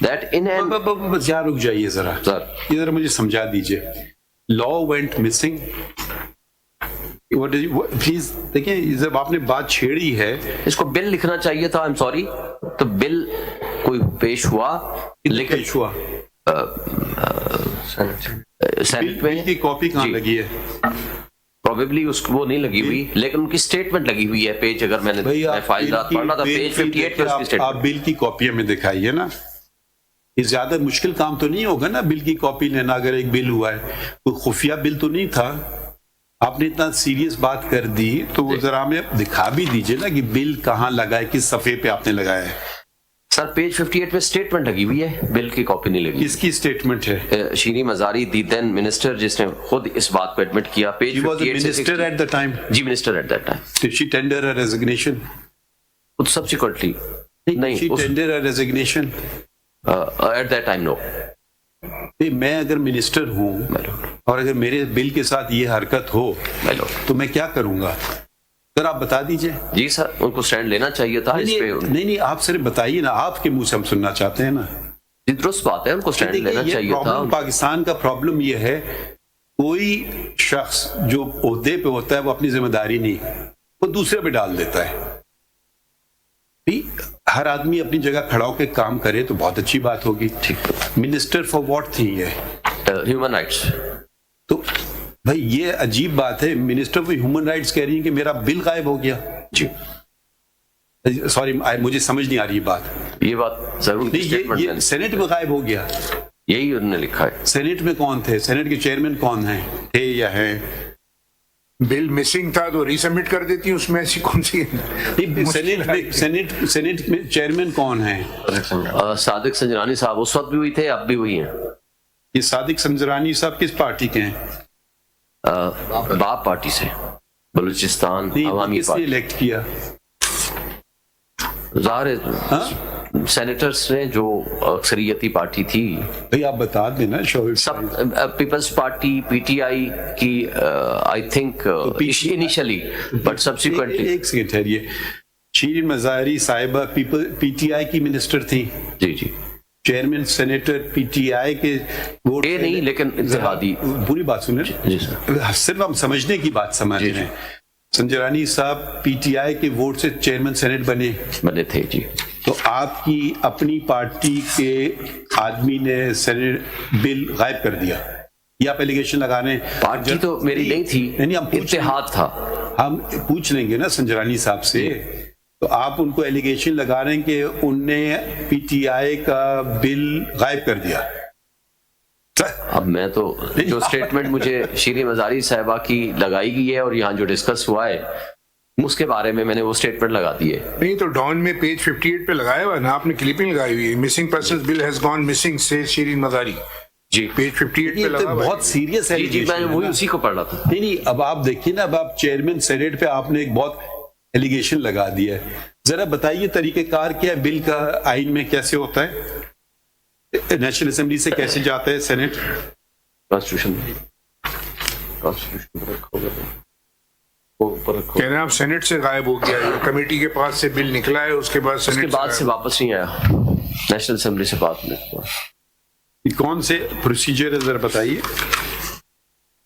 that in an بس یہاں رک جائیے ذرا, Sir. یہ ذرا مجھے سمجھا دیجیے. لا وینٹ مسنگ, پلیز دیکھیں جب آپ نے بات چھیڑی ہے, اس کو بل لکھنا چاہیے تھا, I'm sorry, تو بل کوئی پیش ہوا لیکن پیش ہوا, سینٹ میں بل کی کاپی کہاں جی. لگی ہے؟ پروبیبلی اس کو وہ نہیں لگی ہوئی, لیکن ان کی اسٹیٹمنٹ لگی ہوئی ہے پیج, اگر میں نے فائل پڑھ رہا تھا پیج 58 پہ اس کی اسٹیٹمنٹ. آپ بل کی کاپی ہمیں دکھائیے نا, یہ زیادہ مشکل کام تو نہیں ہوگا نا بل کی کاپی لینا. اگر ایک بل ہوا ہے, کوئی خفیہ بل تو نہیں تھا, آپ نے اتنا سیریس بات کر دی تو وہ ذرا ہمیں دکھا بھی دیجیے نا کہ بل کہاں لگا ہے, کس صفحے پہ آپ نے لگایا ہے. سر پیج 58 پہ اسٹیٹمنٹ لگی ہوئی ہے, بل کی کاپی نہیں لگی. کس کی اسٹیٹمنٹ ہے؟ شیریں مزاری دی دین منسٹر, جس نے خود اس بات کو ایڈمٹ کیا. پیج She was a 58 سے minister 60 at the time. جی minister at that time. Did she tender her resignation? Subsequently نہیں, She tender her resignation. At that time no. میں اگر منسٹر ہوں اور اگر میرے بل کے ساتھ یہ حرکت ہو تو میں کیا کروں گا؟ سر آپ بتا دیجئے. جی سر, ان کو سٹینڈ لینا چاہیے تھا اس پہ. نہیں آپ صرف بتائیے نا, آپ کے منہ سے ہم سننا چاہتے ہیں نا. جی درست بات ہے, ان کو سٹینڈ لینا چاہیے تھا. پاکستان کا پرابلم یہ ہے, کوئی شخص جو عہدے پہ ہوتا ہے وہ اپنی ذمہ داری نہیں, وہ دوسرے پہ ڈال دیتا ہے. ہر آدمی اپنی جگہ کھڑا ہو کے کام کرے تو بہت اچھی بات ہوگی. منسٹر فار واٹ تھی یہ؟ Human rights. تو بھائی یہ عجیب بات ہے, منسٹر فار ہیومن رائٹس کہہ رہی ہیں کہ میرا بل غائب ہو گیا. جی سوری, مجھے سمجھ نہیں آ رہی بات. یہ بات ضرور یہ سینٹ میں غائب ہو گیا, یہی انہوں نے لکھا ہے. سینٹ میں کون تھے؟ سینٹ کے چیئرمین کون ہیں, تھے یا ہیں؟ بل مسنگ تھا تو ری سبمٹ کر دیتی, اس میں ایسی کون سی سینٹ میں چیئرمین کون ہیں؟ صادق سنجرانی صاحب اس وقت بھی ہوئی تھے, اب بھی ہوئی ہیں. یہ صادق سنجرانی صاحب کس پارٹی کے ہیں؟ باپ پارٹی سے, بلوچستان عوامی کس نے الیکٹ کیا؟ ظاہر سینیٹرز نے جو اکثریتی پارٹی تھی. بھئی آپ بتا دینا. سب Peoples Party P T I کی I think initially, but subsequently. ایک سیکنڈ ٹھہریے, Shireen Mazari Sahiba P T I کی منسٹر تھی. جی جی, chairman senator P T I کے ووٹ یہ نہیں لیکن اتحادی. پوری بات سنیں جی سر, صرف ہم سمجھنے کی بات سمجھ رہے ہیں. سنجرانی صاحب پی ٹی آئی کے ووٹ سے چیئرمین سینیٹ بنے تھے. جی, تو آپ کی اپنی پارٹی کے آدمی نے سینیٹ بل غائب کر دیا, یہ آپ ایلیگیشن لگا رہے ہیں. پارٹی تو میری نہیں تھی, اتحاد تھا. ہم پوچھ لیں گے نا سنجرانی صاحب سے, تو آپ ان کو ایلیگیشن لگا رہے ہیں کہ ان نے پی ٹی آئی کا بل غائب کر دیا. اب میں تو جو اسٹیٹمنٹ مجھے شیریں مزاری صاحبہ کی لگائی گئی ہے اور یہاں جو ڈسکس ہوا ہے اس کے بارے میں نے وہ اسٹیٹمنٹ لگا دی ہے. نہیں تو ڈان میں پیج 58 پہ لگایا ہوا نا, آپ نے کلپنگ لگائی ہوئی ہے, missing persons bill has gone missing سے شیریں مزاری. جی پیج 58 پہ لگا ہوا ہے. بہت سیریس ہے. جی میں وہی اسی کو پڑھ رہا تھا. نہیں اب آپ دیکھیے نا, اب آپ چیئرمین سینیٹ پہ آپ نے ایک بہت ایلیگیشن لگا دیا ہے. ذرا بتائیے طریقہ کار کیا ہے, بل کا آئین میں کیسے ہوتا ہے, نیشنل اسمبلی سے کیسے جاتا ہے سینیٹ؟ کانسٹیٹیوشن کہہ رہے ہیں آپ سینٹ سے غائب ہو گیا, کمیٹی کے پاس سے بل نکلا ہے, اس کے بعد اس کے بعد سے واپس نہیں آیا, نیشنل اسمبلی سے بات نہیں. کون سے پروسیجر ہے ذرا بتائیے.